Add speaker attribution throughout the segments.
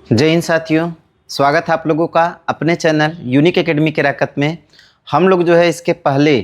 Speaker 1: जय हिंद साथियों, स्वागत है आप लोगों का अपने चैनल यूनिक एकेडमी के रैकत में। हम लोग जो है इसके पहले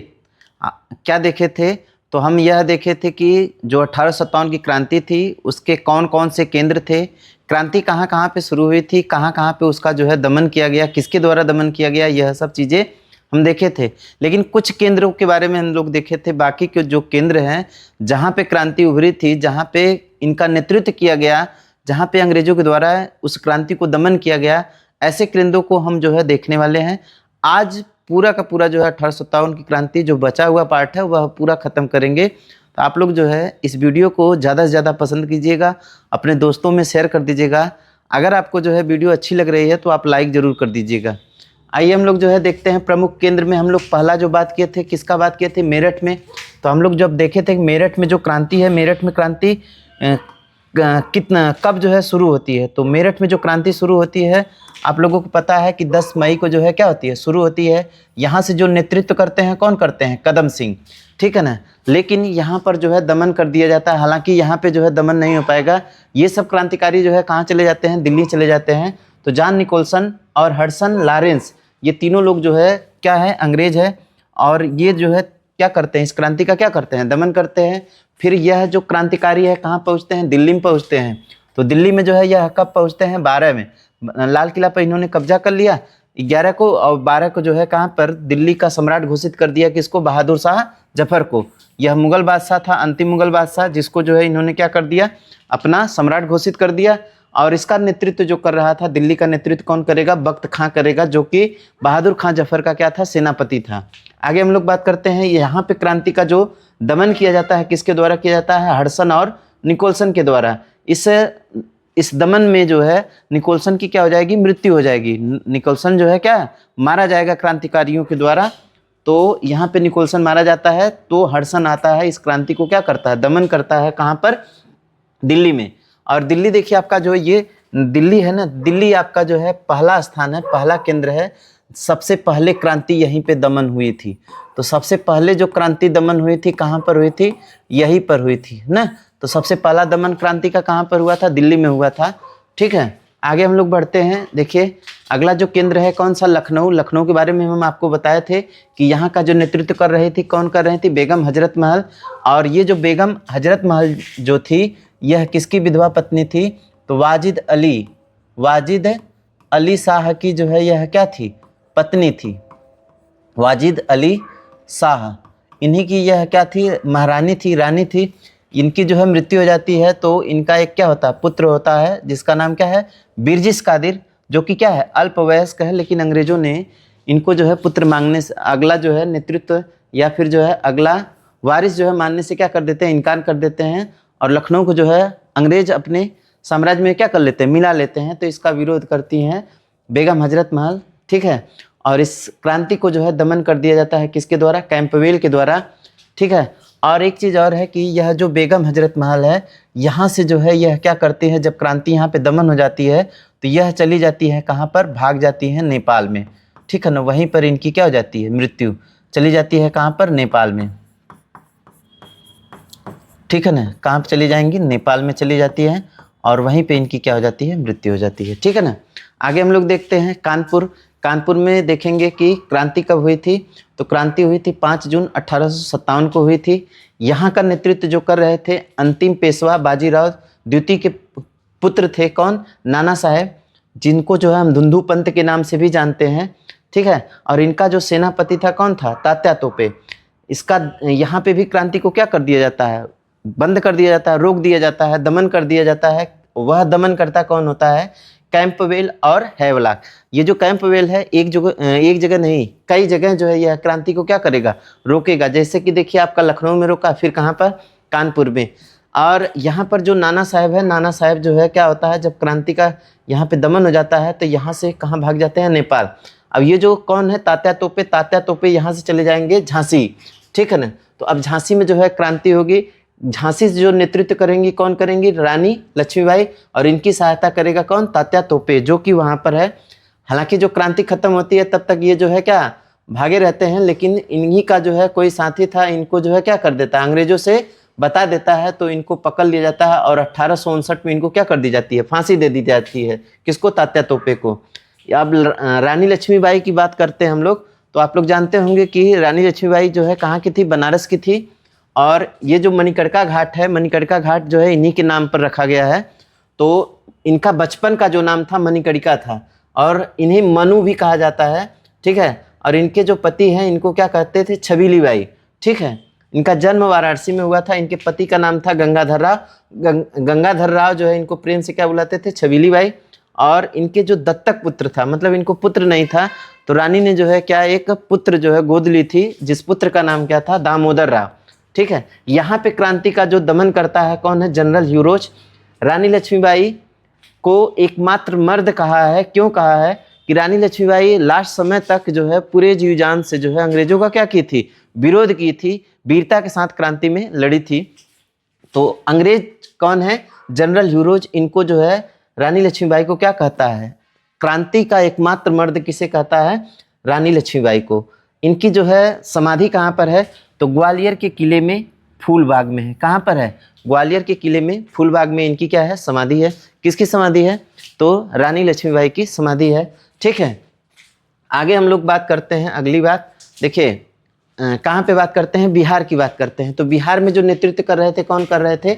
Speaker 1: क्या देखे थे, तो हम यह देखे थे कि जो 1857 की क्रांति थी उसके कौन कौन से केंद्र थे, क्रांति कहाँ कहाँ पे शुरू हुई थी, कहाँ कहाँ पे उसका जो है दमन किया गया, किसके द्वारा दमन किया गया, यह सब चीज़ें हम देखे थे। लेकिन कुछ केंद्रों के बारे में हम लोग देखे थे, बाकी के जो केंद्र हैं जहाँ पे क्रांति उभरी थी, जहाँ पे इनका नेतृत्व किया गया, जहाँ पे अंग्रेजों के द्वारा उस क्रांति को दमन किया गया, ऐसे केंद्रों को हम जो है देखने वाले हैं। आज पूरा का पूरा जो है 1857 की क्रांति जो बचा हुआ पार्ट है वह पूरा ख़त्म करेंगे। तो आप लोग जो है इस वीडियो को ज़्यादा से ज़्यादा पसंद कीजिएगा, अपने दोस्तों में शेयर कर दीजिएगा। अगर आपको जो है वीडियो अच्छी लग रही है तो आप लाइक ज़रूर कर दीजिएगा। आइए हम लोग जो है देखते हैं प्रमुख केंद्र में। हम लोग पहला जो बात किए थे, किसका बात किए थे, मेरठ में। तो हम लोग जब देखे थे मेरठ में जो क्रांति है, मेरठ में क्रांति कितना कब जो है शुरू होती है, तो मेरठ में जो क्रांति शुरू होती है आप लोगों को पता है कि 10 मई को जो है क्या होती है, शुरू होती है। यहाँ से जो नेतृत्व करते हैं कौन करते हैं, कदम सिंह, ठीक है ना। लेकिन यहाँ पर जो है दमन कर दिया जाता है। हालांकि यहाँ पे जो है दमन नहीं हो पाएगा। ये सब क्रांतिकारी जो है कहाँ चले जाते हैं, दिल्ली चले जाते हैं। तो जॉन निकोलसन और हडसन लॉरेंस, ये तीनों लोग जो है क्या है, अंग्रेज है, और ये जो है क्या करते हैं, इस क्रांति का क्या करते हैं, दमन करते हैं। फिर यह जो क्रांतिकारी है कहाँ पहुँचते हैं, दिल्ली में पहुँचते हैं। तो दिल्ली में जो है यह कब पहुँचते हैं, 12 में लाल किला पर इन्होंने कब्जा कर लिया 11 को, और 12 को जो है कहाँ पर दिल्ली का सम्राट घोषित कर दिया, किसको, बहादुर शाह जफर को। यह मुगल बादशाह था, अंतिम मुगल बादशाह, जिसको जो है इन्होंने क्या कर दिया, अपना सम्राट घोषित कर दिया। और इसका नेतृत्व जो कर रहा था, दिल्ली का नेतृत्व कौन करेगा, बख्त खां करेगा, जो कि बहादुर खां जफर का क्या था, सेनापति था। आगे हम लोग बात करते हैं, यहाँ पे क्रांति का जो दमन किया जाता है किसके द्वारा किया जाता है, हडसन और निकोलसन के द्वारा। इस दमन में जो है निकोलसन की क्या हो जाएगी, मृत्यु हो जाएगी। निकोलसन जो है क्या, मारा जाएगा क्रांतिकारियों के द्वारा। तो यहाँ पे निकोलसन मारा जाता है, तो हडसन आता है, इस क्रांति को क्या करता है, दमन करता है। कहाँ पर, दिल्ली में। और दिल्ली देखिए आपका जो ये दिल्ली है ना, दिल्ली आपका जो है पहला स्थान है, पहला केंद्र है। सबसे पहले क्रांति यहीं पे दमन हुई थी। तो सबसे पहले जो क्रांति दमन हुई थी कहाँ पर हुई थी, यहीं पर हुई थी ना। तो सबसे पहला दमन क्रांति का कहाँ पर हुआ था, दिल्ली में हुआ था, ठीक है। आगे हम लोग बढ़ते हैं। देखिए अगला जो केंद्र है कौन सा, लखनऊ। लखनऊ के बारे में हम आपको बताए थे कि यहाँ का जो नेतृत्व कर रही थी, कौन कर रही थी, बेगम हजरत महल। और ये जो बेगम हजरत महल जो थी, यह किसकी विधवा पत्नी थी, तो वाजिद अली शाह की जो है यह क्या थी, पत्नी थी। वाजिद अली शाह, इन्हीं की यह क्या थी, महारानी थी, रानी थी। इनकी जो है मृत्यु हो जाती है, तो इनका एक क्या होता है, पुत्र होता है, जिसका नाम क्या है, बिरजिस कादिर, जो कि क्या है, अल्पवयस्क है। लेकिन अंग्रेजों ने इनको जो है पुत्र मांगने से, अगला जो है नेतृत्व या फिर जो है अगला वारिस जो है मानने से क्या कर देते हैं, इनकार कर देते हैं। और लखनऊ को जो है अंग्रेज अपने साम्राज्य में क्या कर लेते हैं, मिला लेते हैं। तो इसका विरोध करती हैं बेगम हजरत महल, ठीक है। और इस क्रांति को जो है दमन कर दिया जाता है किसके द्वारा, कैंपवेल के द्वारा, ठीक है। और एक चीज़ और है कि यह जो बेगम हजरत महल है, यहाँ से जो है यह क्या करती है, जब क्रांति यहाँ पे दमन हो जाती है तो यह चली जाती है कहाँ पर, भाग जाती है नेपाल में, ठीक है ना। वहीं पर इनकी क्या हो जाती है, मृत्यु चली जाती है कहाँ पर, नेपाल में, ठीक है ना। कहाँ पे चली जाएंगी, नेपाल में चली जाती है, और वहीं पे इनकी क्या हो जाती है, मृत्यु हो जाती है, ठीक है ना। आगे हम लोग देखते हैं कानपुर। कानपुर में देखेंगे कि क्रांति कब हुई थी, तो क्रांति हुई थी 5 जून 1857 को हुई थी। यहाँ का नेतृत्व जो कर रहे थे अंतिम पेशवा बाजीराव द्वितीय के पुत्र थे, कौन, नाना साहेब, जिनको जो है हम धुंधु पंत के नाम से भी जानते हैं, ठीक है। और इनका जो सेनापति था कौन था, तात्या तोपे। इसका यहाँ पे भी क्रांति को क्या कर दिया जाता है, बंद कर दिया जाता है, रोक दिया जाता है, दमन कर दिया जाता है। वह दमन करता कौन होता है, कैंपवेल और हैवलॉक। ये जो कैंपवेल है एक जगह नहीं, कई जगह जो है यह क्रांति को क्या करेगा, रोकेगा। जैसे कि देखिए आपका लखनऊ में रोका, फिर कहाँ पर, कानपुर में। और यहाँ पर जो नाना साहेब है, नाना साहेब जो है क्या होता है, जब क्रांति का यहाँ पे दमन हो जाता है तो यहाँ से कहाँ भाग जाते हैं, नेपाल। अब ये जो कौन है, तात्या तोपे यहाँ से चले जाएंगे झांसी, ठीक है ना। तो अब झांसी में जो है क्रांति होगी। झांसी से जो नेतृत्व करेंगी कौन करेंगी, रानी लक्ष्मीबाई, और इनकी सहायता करेगा कौन, तात्या तोपे, जो कि वहाँ पर है। हालांकि जो क्रांति खत्म होती है तब तक ये जो है क्या, भागे रहते हैं। लेकिन इन्हीं का जो है कोई साथी था, इनको जो है क्या कर देता है, अंग्रेजों से बता देता है तो इनको पकड़ लिया जाता है और 1859 में इनको क्या कर दी जाती है, फांसी दे दी जाती है। किसको, तात्या तोपे को। अब रानी लक्ष्मीबाई की बात करते हैं हम लोग, तो आप लोग जानते होंगे कि रानी लक्ष्मीबाई जो है कहाँ की थी, बनारस की थी। और ये जो मणिकर्णिका घाट है, मणिकर्णिका घाट जो है इन्हीं के नाम पर रखा गया है। तो इनका बचपन का जो नाम था मणिकर्णिका था, और इन्हें मनु भी कहा जाता है, ठीक है। और इनके जो पति हैं इनको क्या कहते थे, छबीली बाई, ठीक है। इनका जन्म वाराणसी में हुआ था। इनके पति का नाम था गंगाधर राव। गंगाधर राव जो है इनको प्रेम से क्या बुलाते थे, छबीली बाई। और इनके जो दत्तक पुत्र था, मतलब इनको पुत्र नहीं था, तो रानी ने जो है क्या एक पुत्र जो है गोद ली थी, जिस पुत्र का नाम क्या था, दामोदर राव, ठीक है। यहाँ पे क्रांति का जो दमन करता है कौन है, जनरल ह्यूरोज। रानी लक्ष्मीबाई को एकमात्र मर्द कहा है, क्यों कहा है कि रानी लक्ष्मीबाई लास्ट समय तक जो है पूरे जीव जान से जो है अंग्रेजों का क्या की थी, विरोध की थी, वीरता के साथ क्रांति में लड़ी थी। तो अंग्रेज कौन है, जनरल ह्यूरोज, इनको जो है रानी लक्ष्मीबाई को क्या कहता है, क्रांति का एकमात्र मर्द किसे कहता है, रानी लक्ष्मीबाई को। इनकी जो है समाधि कहाँ पर है, तो ग्वालियर के किले में फूलबाग में है। कहाँ पर है, ग्वालियर के किले में फूलबाग में इनकी क्या है, समाधि है। किसकी समाधि है, तो रानी लक्ष्मीबाई की समाधि है, ठीक है। आगे हम लोग बात करते हैं, अगली बात देखिए कहाँ पे बात करते हैं, बिहार की बात करते हैं। तो बिहार में जो नेतृत्व कर रहे थे, कौन कर रहे थे,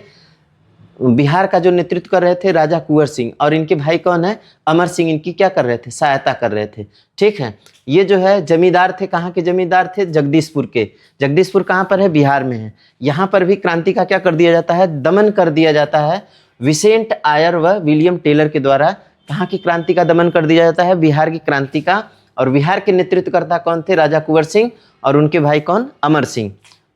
Speaker 1: बिहार का जो नेतृत्व कर रहे थे राजा कुंवर सिंह, और इनके भाई कौन है, अमर सिंह, इनकी क्या कर रहे थे, सहायता कर रहे थे, ठीक है। ये जो है जमींदार थे, कहाँ के जमींदार थे, जगदीशपुर के। जगदीशपुर कहाँ पर है, बिहार में है। यहाँ पर भी क्रांति का क्या कर दिया जाता है, दमन कर दिया जाता है विसेंट आयर व विलियम टेलर के द्वारा। कहाँ की क्रांति का दमन कर दिया जाता है, बिहार की क्रांति का। और बिहार के नेतृत्वकर्ता कौन थे, राजा कुंवर सिंह, और उनके भाई कौन, अमर सिंह,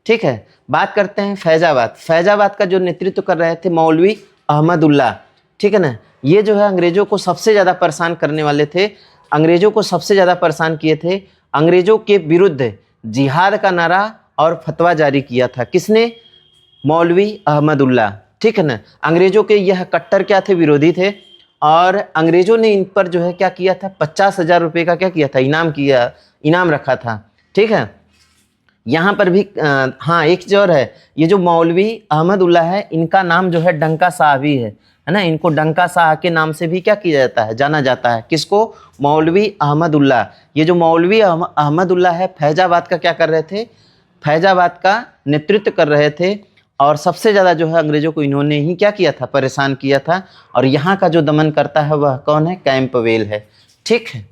Speaker 1: ठीक है। बात करते हैं फैजाबाद। फैजाबाद का जो नेतृत्व कर रहे थे मौलवी अहमदुल्ला, ठीक है ना। ये जो है अंग्रेजों को सबसे ज़्यादा परेशान करने वाले थे, अंग्रेजों को सबसे ज़्यादा परेशान किए थे। अंग्रेजों के विरुद्ध जिहाद का नारा और फतवा जारी किया था, किसने, मौलवी अहमदुल्ला, ठीक है ना। अंग्रेजों के यह कट्टर क्या थे, विरोधी थे। और अंग्रेजों ने इन पर जो है क्या किया था, 50,000 रुपये का क्या किया था, इनाम रखा था, ठीक है। यहाँ पर भी हाँ एक चीज़ और है, ये जो मौलवी अहमदुल्ला है, इनका नाम जो है डंका शाह भी है ना। इनको डंका शाह के नाम से भी क्या किया जाता है, जाना जाता है। किसको, मौलवी अहमदुल्ला। ये जो मौलवी अहमदुल्ला है, फैजाबाद का क्या कर रहे थे, फैजाबाद का नेतृत्व कर रहे थे। और सबसे ज़्यादा जो है अंग्रेजों को इन्होंने ही क्या किया था, परेशान किया था। और यहाँ का जो दमन करता है वह कौन है, कैंपवेल है, ठीक है।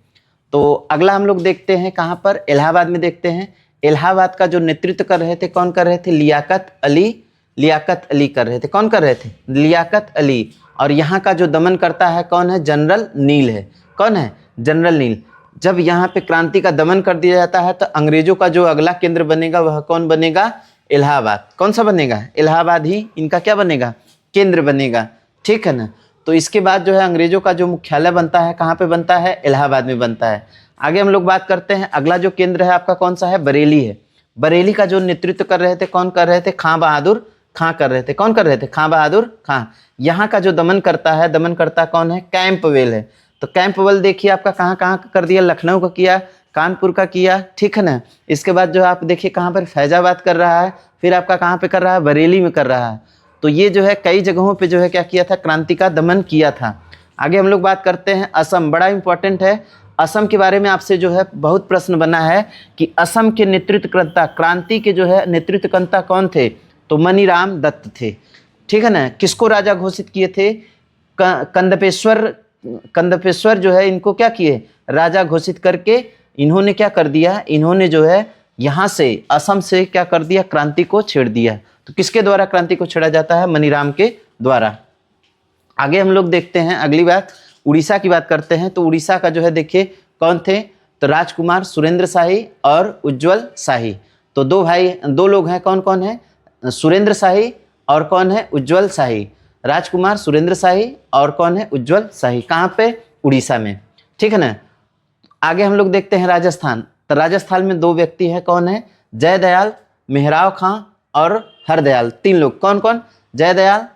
Speaker 1: तो अगला हम लोग देखते हैं कहाँ पर, इलाहाबाद में देखते हैं। इलाहाबाद का जो नेतृत्व कर रहे थे, कौन कर रहे थे, लियाकत अली कर रहे थे। कौन कर रहे थे, लियाकत अली। और यहाँ का जो दमन करता है कौन है, जनरल नील है। कौन है, जनरल नील। जब यहाँ पे क्रांति का दमन कर दिया जाता है तो अंग्रेजों का जो अगला केंद्र बनेगा वह कौन बनेगा, इलाहाबाद। कौन सा बनेगा, इलाहाबाद ही इनका क्या बनेगा, केंद्र बनेगा, ठीक है ना। तो इसके बाद जो है अंग्रेजों का जो मुख्यालय बनता है, कहाँ पे बनता है, इलाहाबाद में बनता है। आगे हम लोग बात करते हैं, अगला जो केंद्र है आपका कौन सा है, बरेली है। बरेली का जो नेतृत्व कर रहे थे, कौन कर रहे थे, खां बहादुर खां कर रहे थे। कौन कर रहे थे, खां बहादुर खां। यहाँ का जो दमन करता कौन है, कैंपवेल है। तो कैंपवेल देखिए आपका कहाँ कहाँ कर दिया, लखनऊ का किया, कानपुर का किया, ठीक है ना। इसके बाद जो आप देखिए कहाँ पर, फैजाबाद कर रहा है, फिर आपका कहाँ पे कर रहा है, बरेली में कर रहा है। तो ये जो है कई जगहों पे जो है क्या किया था, क्रांति का दमन किया था। आगे हम लोग बात करते हैं असम, बड़ा इंपॉर्टेंट है। असम के बारे में आपसे जो है बहुत प्रश्न बना है कि असम के नेतृत्वकर्ता, क्रांति के जो है नेतृत्वकर्ता कौन थे, तो मनीराम दत्त थे, ठीक है ना। किसको राजा घोषित किए थे, कंदपेश्वर जो है इनको क्या किए, राजा घोषित करके इन्होंने क्या कर दिया, इन्होंने जो है यहाँ से असम से क्या कर दिया, क्रांति को छेड़ दिया। तो किसके द्वारा क्रांति को छेड़ा जाता है, मनीराम के द्वारा। आगे हम लोग देखते हैं अगली बात, उड़ीसा की बात करते हैं। तो उड़ीसा का जो है देखिए कौन थे, तो राजकुमार सुरेंद्र शाही और उज्जवल शाही। तो दो लोग हैं, कौन कौन है, सुरेंद्र शाही और कौन है, उज्जवल शाही। राजकुमार सुरेंद्र शाही और कौन है, उज्जवल शाही। कहाँ पे, उड़ीसा में, ठीक है ना। आगे हम लोग देखते हैं राजस्थान। तो राजस्थान में दो व्यक्ति हैं, कौन है, जयदयाल मेहराव खां और हरदयाल। तीन लोग, कौन कौन, जयदयाल,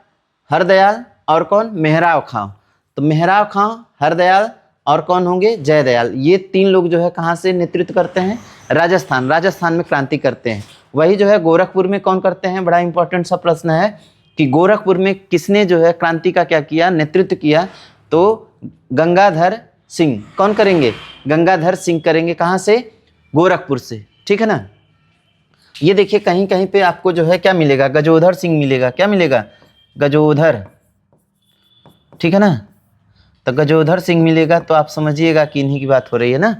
Speaker 1: हरदयाल और कौन, मेहराव खां। तो मेहराव खां, हरदयाल और कौन होंगे, जयदयाल। ये तीन लोग जो है कहाँ से नेतृत्व करते हैं, राजस्थान में क्रांति करते हैं। वही जो है गोरखपुर में कौन करते हैं, बड़ा इंपॉर्टेंट सा प्रश्न है कि गोरखपुर में किसने जो है क्रांति का क्या किया, नेतृत्व किया, तो गंगाधर सिंह। कौन करेंगे, गंगाधर सिंह करेंगे। कहाँ से, गोरखपुर से, ठीक है ना। ये देखिए कहीं कहीं पे आपको जो है क्या मिलेगा, गजोधर सिंह मिलेगा। क्या मिलेगा, गजोधर, ठीक है ना। तो गजोधर सिंह मिलेगा, तो आप समझिएगा कि इन्हीं की बात हो रही है ना।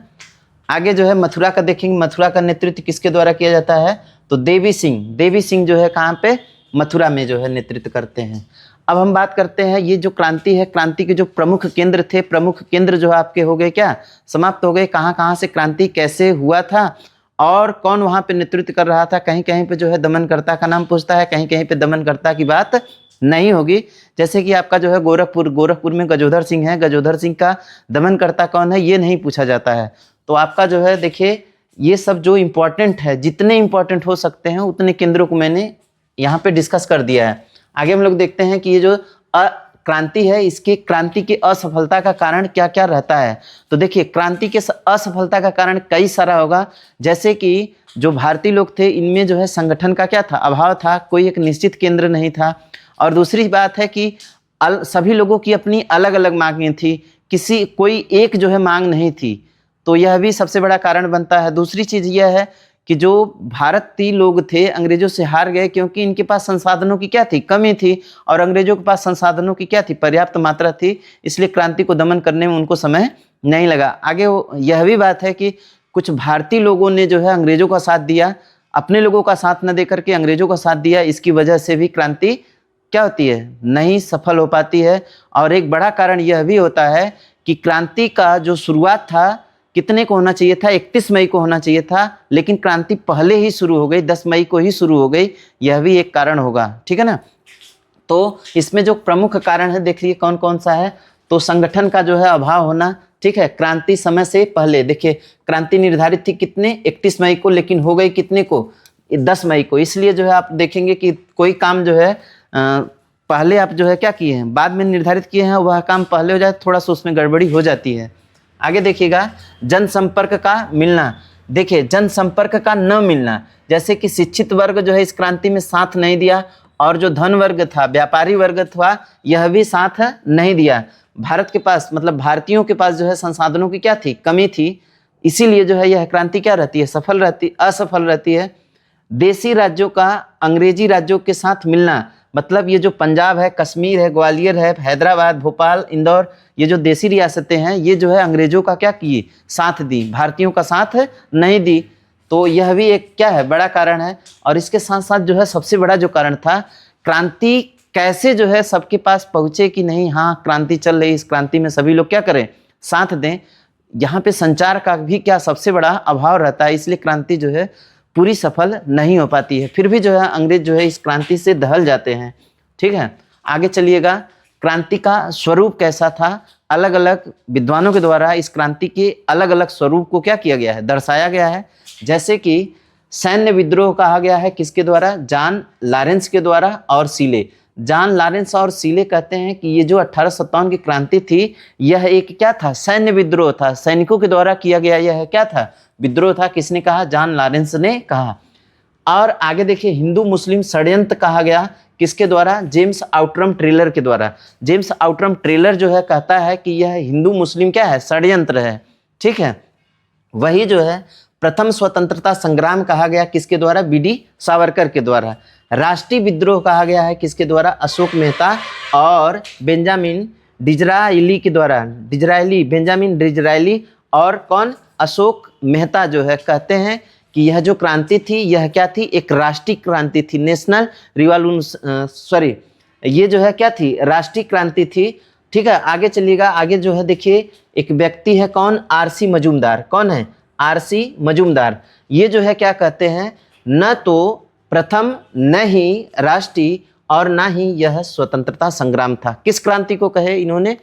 Speaker 1: आगे जो है मथुरा का देखेंगे, मथुरा का नेतृत्व किसके द्वारा किया जाता है, तो देवी सिंह। देवी सिंह जो है कहाँ पे, मथुरा में जो है नेतृत्व करते हैं। अब हम बात करते हैं ये जो क्रांति है, क्रांति के जो प्रमुख केंद्र थे, प्रमुख केंद्र जो है आपके हो गए क्या, समाप्त हो गए। कहाँ कहाँ से क्रांति कैसे हुआ था और कौन वहाँ पे नेतृत्व कर रहा था। कहीं कहीं पे जो है दमनकर्ता का नाम पूछता है, कहीं कहीं पे दमनकर्ता की बात नहीं होगी। जैसे कि आपका जो है गोरखपुर में गजोधर सिंह है, गजोधर सिंह का दमनकर्ता कौन है ये नहीं पूछा जाता है। तो आपका जो है देखिए ये सब जो इम्पोर्टेंट है, जितने इम्पोर्टेंट हो सकते हैं उतने केंद्रों को मैंने यहाँ पे डिस्कस कर दिया है। आगे हम लोग देखते हैं कि ये जो क्रांति है, इसकी क्रांति की असफलता का कारण क्या क्या रहता है। तो देखिए क्रांति के असफलता का कारण कई सारा होगा, जैसे कि जो भारतीय लोग थे इनमें जो है संगठन का क्या था, अभाव था, कोई एक निश्चित केंद्र नहीं था। और दूसरी बात है कि सभी लोगों की अपनी अलग अलग मांगें थी, कोई एक जो है मांग नहीं थी, तो यह भी सबसे बड़ा कारण बनता है। दूसरी चीज़ यह है कि जो भारतीय लोग थे अंग्रेजों से हार गए, क्योंकि इनके पास संसाधनों की क्या थी, कमी थी, और अंग्रेजों के पास संसाधनों की क्या थी, पर्याप्त मात्रा थी। इसलिए क्रांति को दमन करने में उनको समय नहीं लगा। आगे यह भी बात है कि कुछ भारतीय लोगों ने जो है अंग्रेजों का साथ दिया, अपने लोगों का साथ न देकर के अंग्रेजों का साथ दिया। इसकी वजह से भी क्रांति क्या होती है, नहीं सफल हो पाती है। और एक बड़ा कारण यह भी होता है कि क्रांति का जो शुरुआत था कितने को होना चाहिए था, 31 मई को होना चाहिए था, लेकिन क्रांति पहले ही शुरू हो गई, 10 मई को ही शुरू हो गई। यह भी एक कारण होगा, ठीक है ना। तो इसमें जो प्रमुख कारण है देखिए कौन कौन सा है, तो संगठन का जो है अभाव होना, ठीक है। क्रांति समय से पहले, देखिए क्रांति निर्धारित थी कितने, 31 मई को, लेकिन हो गई कितने को, 10 मई को। इसलिए जो है आप देखेंगे कि कोई काम जो है पहले आप जो है क्या किए हैं, बाद में निर्धारित किए हैं, वह काम पहले हो जाए थोड़ा सा उसमें गड़बड़ी हो जाती है। आगे देखिएगा जनसंपर्क का मिलना। देखिए जनसंपर्क का न मिलना, जैसे कि शिक्षित वर्ग जो है इस क्रांति में साथ नहीं दिया, और जो धन वर्ग था, व्यापारी वर्ग था, यह भी साथ नहीं दिया। भारत के पास मतलब भारतीयों के पास जो है संसाधनों की क्या थी, कमी थी। इसीलिए जो है यह क्रांति क्या रहती है, असफल रहती है। देसी राज्यों का अंग्रेजी राज्यों के साथ मिलना, मतलब ये जो पंजाब है, कश्मीर है, ग्वालियर है, हैदराबाद, भोपाल, इंदौर, ये जो देसी रियासतें हैं, ये जो है अंग्रेजों का क्या किए, साथ दी, भारतीयों का साथ नहीं दी। तो यह भी एक क्या है, बड़ा कारण है। और इसके साथ साथ जो है सबसे बड़ा जो कारण था, क्रांति कैसे जो है सबके पास पहुँचे कि नहीं, हाँ क्रांति चल रही, इस क्रांति में सभी लोग क्या करें, साथ दें। यहाँ पे संचार का भी क्या सबसे बड़ा अभाव रहता है, इसलिए क्रांति जो है पूरी सफल नहीं हो पाती है। फिर भी जो है अंग्रेज जो है इस क्रांति से दहल जाते हैं, ठीक है। आगे चलिएगा, क्रांति का स्वरूप कैसा था, अलग अलग विद्वानों के द्वारा इस क्रांति के अलग अलग स्वरूप को क्या किया गया है, दर्शाया गया है। जैसे कि सैन्य विद्रोह कहा गया है किसके द्वारा, जॉन लॉरेंस के द्वारा और सीले। जॉन लॉरेंस और सीले कहते हैं कि ये जो 1857 की क्रांति थी, यह एक क्या था, सैन्य विद्रोह था, सैनिकों के द्वारा किया गया यह क्या था, विद्रोह था। किसने कहा, जॉन लॉरेंस ने कहा। और आगे देखिए हिंदू मुस्लिम षड्यंत्र कहा गया, किसके द्वारा, जेम्स आउटरम ट्रेलर के द्वारा। जेम्स आउटरम ट्रेलर जो है कहता है कि यह हिंदू मुस्लिम क्या है, षड्यंत्र है, ठीक है। वही जो है प्रथम स्वतंत्रता संग्राम कहा गया किसके द्वारा, बीडी सावरकर के द्वारा। राष्ट्रीय विद्रोह कहा गया है किसके द्वारा, अशोक मेहता और बेंजामिन डिजरायली के द्वारा। बेंजामिन डिजरायली और कौन, अशोक मेहता जो है कहते हैं कि यह जो क्रांति थी यह क्या थी, एक राष्ट्रीय क्रांति थी, नेशनल रिवॉल्यूशन, ये जो है क्या थी, राष्ट्रीय क्रांति थी, ठीक है। आगे चलिएगा, आगे जो है देखिए एक व्यक्ति है कौन, आरसी मजूमदार। कौन है, आरसी मजूमदार। ये जो है क्या कहते हैं, न तो प्रथम न ही राष्ट्रीय और ना ही यह स्वतंत्रता संग्राम था। किस क्रांति को कहे इन्होंने,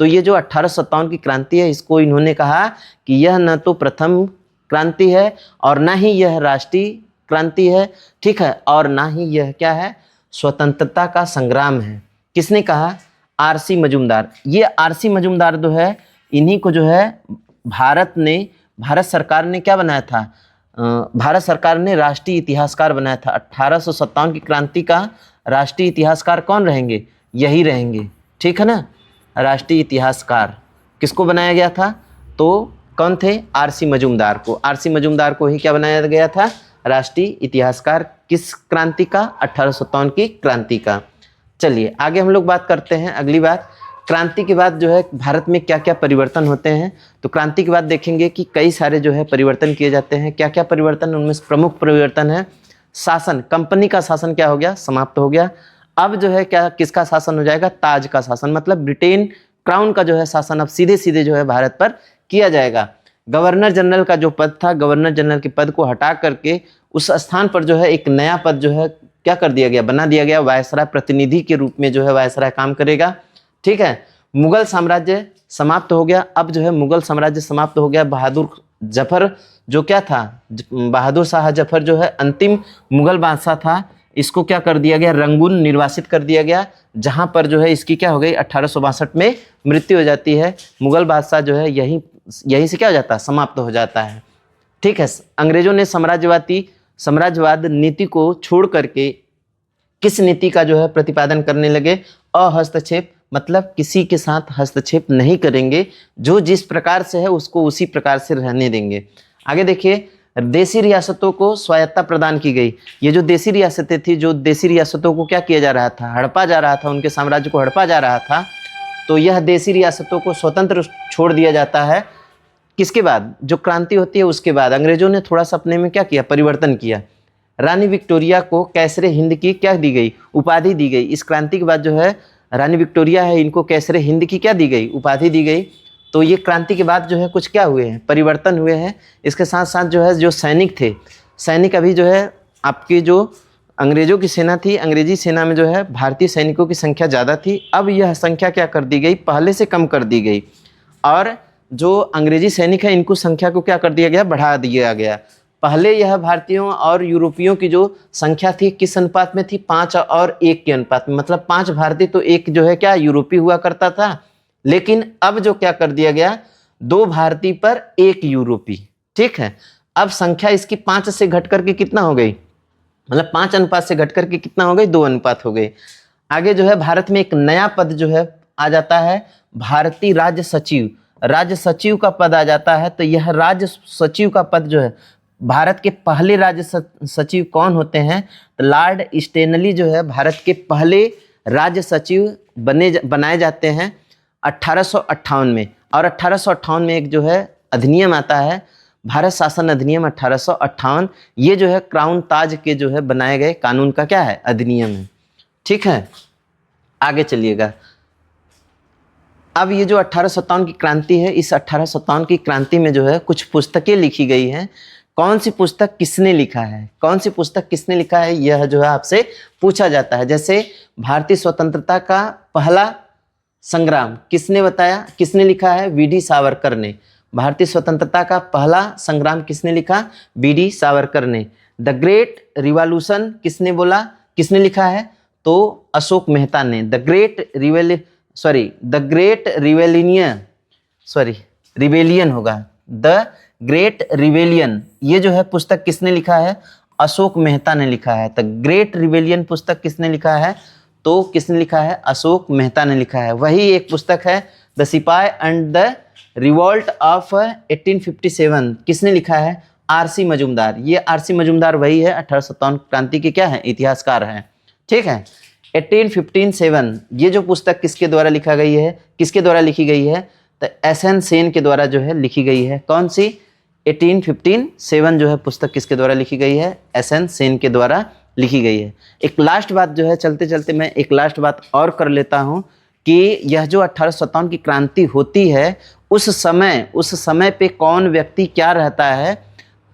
Speaker 1: तो ये जो 1857 की क्रांति है इसको इन्होंने कहा कि यह न तो प्रथम क्रांति है और ना ही यह राष्ट्रीय क्रांति है, ठीक है, और ना ही यह क्या है, स्वतंत्रता का संग्राम है। किसने कहा, आरसी मजूमदार। ये आरसी मजूमदार जो है, इन्हीं को जो है भारत सरकार ने क्या बनाया था, भारत सरकार ने राष्ट्रीय इतिहासकार बनाया था। 1857 की क्रांति का राष्ट्रीय इतिहासकार कौन रहेंगे? यही रहेंगे, ठीक है ना। राष्ट्रीय इतिहासकार किसको बनाया गया था? तो कौन थे? आरसी मजूमदार को। आरसी मजूमदार को ही क्या बनाया गया था? राष्ट्रीय इतिहासकार। किस क्रांति का? 1857 की क्रांति का। चलिए आगे हम लोग बात करते हैं। अगली बात, क्रांति के बाद जो है भारत में क्या क्या परिवर्तन होते हैं। तो क्रांति के बाद देखेंगे कि कई सारे जो है परिवर्तन किए जाते हैं। क्या क्या परिवर्तन? उनमें से प्रमुख परिवर्तन है शासन। कंपनी का शासन क्या हो गया? समाप्त हो गया। अब जो है क्या, किसका शासन हो जाएगा? ताज का शासन, मतलब ब्रिटेन क्राउन का जो है शासन अब सीधे सीधे जो है भारत पर किया जाएगा। गवर्नर जनरल का जो पद था, गवर्नर जनरल के पद को हटा करके उस स्थान पर जो है एक नया पद जो है क्या कर दिया गया? बना दिया गया। वायसराय प्रतिनिधि के रूप में जो है वायसराय काम करेगा, ठीक है। मुगल साम्राज्य समाप्त हो गया। अब जो है मुगल साम्राज्य समाप्त हो गया। बहादुर जफर जो क्या था, बहादुर शाह जफर जो है अंतिम मुगल बादशाह था। इसको क्या कर दिया गया? रंगून निर्वासित कर दिया गया, जहां पर जो है इसकी क्या हो गई? 1862 में मृत्यु हो जाती है। मुगल बादशाह जो है यहीं से क्या हो जाता है? समाप्त हो जाता है, ठीक है। अंग्रेजों ने साम्राज्यवाद नीति को छोड़ करके किस नीति का जो है प्रतिपादन करने लगे? अहस्तक्षेप, मतलब किसी के साथ हस्तक्षेप नहीं करेंगे, जो जिस प्रकार से है उसको उसी प्रकार से रहने देंगे। आगे देखिए, देसी रियासतों को स्वायत्तता प्रदान की गई। ये जो देसी रियासतें थी, जो देसी रियासतों को क्या किया जा रहा था? हड़पा जा रहा था, उनके साम्राज्य को हड़पा जा रहा था। तो यह देसी रियासतों को स्वतंत्र छोड़ दिया जाता है। किसके बाद? जो क्रांति होती है उसके बाद अंग्रेजों ने थोड़ा सा अपने में क्या किया? परिवर्तन किया। रानी विक्टोरिया को कैसरे हिंद की क्या दी गई? उपाधि दी गई। इस क्रांति के बाद जो है रानी विक्टोरिया है, इनको कैसरे हिंद की क्या दी गई? उपाधि दी गई। तो ये क्रांति के बाद जो है कुछ क्या हुए हैं? परिवर्तन हुए हैं। इसके साथ साथ जो है जो सैनिक थे, सैनिक अभी जो है आपकी जो अंग्रेजों की सेना थी, अंग्रेजी सेना में जो है भारतीय सैनिकों की संख्या ज़्यादा थी। अब यह संख्या क्या कर दी गई? पहले से कम कर दी गई। और जो अंग्रेजी सैनिक है इनको संख्या को क्या कर दिया गया? बढ़ा दिया गया। पहले यह भारतीयों और यूरोपियों की जो संख्या थी किस अनुपात में थी? 5 और 1 के अनुपात में, मतलब 5 भारतीय तो 1 जो है क्या यूरोपी हुआ करता था। लेकिन अब जो क्या कर दिया गया? 2 भारतीय पर 1 यूरोपी, ठीक है। अब संख्या इसकी 5 से घट करके कितना हो गई? मतलब 5 अनुपात से घट करके कितना हो गई? 2 अनुपात हो गई। आगे जो है भारत में एक नया पद जो है आ जाता है, भारतीय राज्य सचिव। राज्य सचिव का पद आ जाता है। तो यह राज्य सचिव का पद जो है, भारत के पहले राज्य सचिव कौन होते हैं? तो लॉर्ड स्टेनली जो है भारत के पहले राज्य सचिव बनाए जाते हैं 1858 में। और 1858 में एक जो है अधिनियम आता है, भारत शासन अधिनियम 1858। ये जो है क्राउन ताज के जो है बनाए गए कानून का क्या है? अधिनियम है, ठीक है। आगे चलिएगा। अब ये जो 1857 की क्रांति है, इस 1857 की क्रांति में जो है कुछ पुस्तकें लिखी गई हैं। कौन सी पुस्तक किसने लिखा है? कौन सी पुस्तक किसने लिखा है, यह जो है आपसे पूछा जाता है। जैसे भारतीय स्वतंत्रता का पहला संग्राम किसने बताया, किसने लिखा है? वीडी सावरकर ने। भारतीय स्वतंत्रता का पहला संग्राम किसने लिखा? वीडी सावरकर ने। द ग्रेट रिवॉल्यूशन किसने बोला, किसने लिखा है? तो अशोक मेहता ने। द ग्रेट रिवेलियन होगा, द ग्रेट रिवेलियन। ये जो है पुस्तक किसने लिखा है? अशोक मेहता ने लिखा है। द ग्रेट रिवेलियन पुस्तक किसने लिखा है? तो किसने लिखा है? अशोक मेहता ने लिखा है। वही एक पुस्तक है द सिपाही एंड द रिवॉल्ट ऑफ 1857, किसने लिखा है? आरसी मजूमदार। ये आरसी मजूमदार वही है 1857 क्रांति के क्या है? इतिहासकार हैं, ठीक है। 1857 ये जो पुस्तक किसके द्वारा लिखा गई है, किसके द्वारा लिखी गई है? तो एसएन सेन के द्वारा जो है लिखी गई है। कौन सी? 1857 जो है पुस्तक किसके द्वारा लिखी गई है? एसएन सेन के द्वारा लिखी गई है। एक लास्ट बात जो है, चलते चलते मैं एक लास्ट बात और कर लेता हूँ कि यह जो 1857 की क्रांति होती है, उस समय पे कौन व्यक्ति क्या रहता है,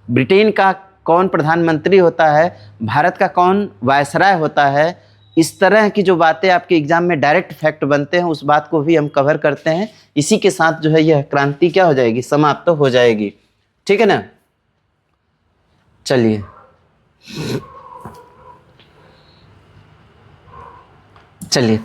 Speaker 1: ब्रिटेन का कौन प्रधानमंत्री होता है, भारत का कौन वायसराय होता है, इस तरह की जो बातें आपके एग्जाम में डायरेक्ट फैक्ट बनते हैं, उस बात को भी हम कवर करते हैं। इसी के साथ जो है यह क्रांति क्या हो जाएगी? समाप्त तो हो जाएगी, ठीक है ना। चलिए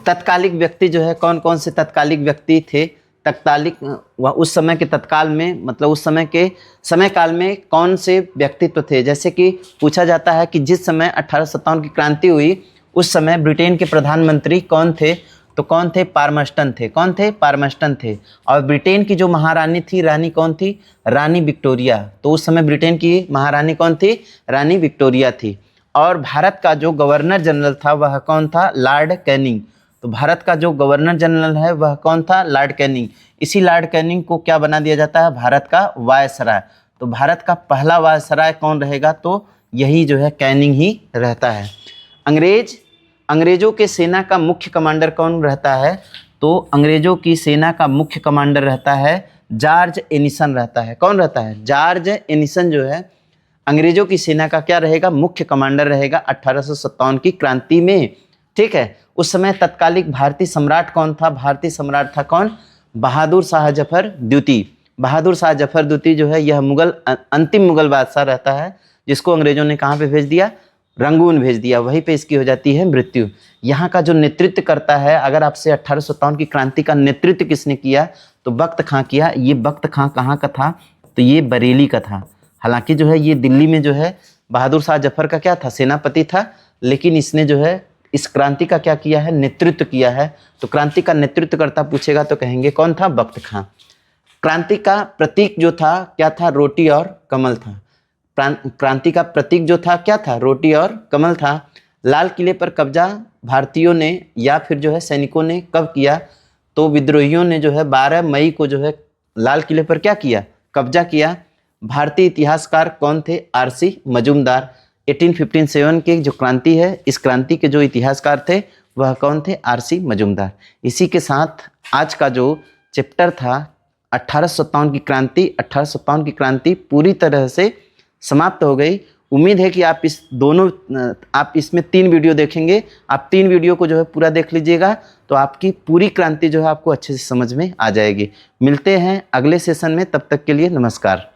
Speaker 1: तत्कालिक व्यक्ति जो है, कौन कौन से तत्कालिक व्यक्ति थे? तत्कालिक वह उस समय के तत्काल में, मतलब उस समय के समय काल में कौन से व्यक्तित्व थे। जैसे कि पूछा जाता है कि जिस समय 1857 की क्रांति हुई उस समय ब्रिटेन के प्रधानमंत्री कौन थे, तो कौन थे? पारमस्टन थे। कौन थे? पारमस्टन थे। और ब्रिटेन की जो महारानी थी, रानी कौन थी? रानी विक्टोरिया। तो उस समय ब्रिटेन की महारानी कौन थी? रानी विक्टोरिया थी। और भारत का जो गवर्नर जनरल था वह कौन था? Lord Canning. तो भारत का जो गवर्नर जनरल है वह कौन था? Lord Canning. इसी लॉर्ड कैनिंग को क्या बना दिया जाता है? भारत का वायसराय। तो भारत का पहला वायसराय कौन रहेगा? तो यही जो है कैनिंग ही रहता है। अंग्रेजों के सेना का मुख्य कमांडर कौन रहता है? तो अंग्रेजों की सेना का मुख्य कमांडर रहता है जॉर्ज एनिसन रहता है। कौन रहता है? जॉर्ज एनिसन जो है अंग्रेजों की सेना का क्या रहेगा? मुख्य कमांडर रहेगा 1857 की क्रांति में। ठीक है। उस समय तत्कालिक भारतीय सम्राट कौन था? भारतीय सम्राट था कौन? बहादुर शाह जफर द्वितीय। बहादुर शाह जफर द्वितीय जो है यह अंतिम मुगल बादशाह रहता है, जिसको अंग्रेजों ने कहाँ पे भेज दिया? रंगून भेज दिया। वहीं पे इसकी हो जाती है मृत्यु। यहाँ का जो नेतृत्व करता है, अगर आपसे 1857 की क्रांति का नेतृत्व किसने किया, तो बख्त खां किया। ये बख्त खां कहाँ का था? तो ये बरेली का था। हालांकि जो है ये दिल्ली में जो है बहादुर शाह जफर का क्या था? सेनापति था। लेकिन इसने जो है इस क्रांति का क्या किया है? नेतृत्व किया है। तो क्रांति का नेतृत्व करता पूछेगा तो कहेंगे कौन था? बख्त खां। क्रांति का प्रतीक जो था क्या था? रोटी और कमल था। क्रांति का प्रतीक जो था क्या था? रोटी और कमल था। लाल किले पर कब्जा भारतीयों ने या फिर जो है सैनिकों ने कब किया? तो विद्रोहियों ने जो है 12 मई को जो है लाल किले पर क्या किया? कब्जा किया। भारतीय इतिहासकार कौन थे? आरसी मजूमदार। 1857 की जो क्रांति है, इस क्रांति के जो इतिहासकार थे वह कौन थे? आरसी मजूमदार। इसी के साथ आज का जो चैप्टर था 1857 की क्रांति, 1857 की क्रांति पूरी तरह से समाप्त हो गई। उम्मीद है कि आप इसमें 3 वीडियो देखेंगे। आप 3 वीडियो को जो है पूरा देख लीजिएगा तो आपकी पूरी क्रांति जो है आपको अच्छे से समझ में आ जाएगी। मिलते हैं अगले सेशन में, तब तक के लिए नमस्कार।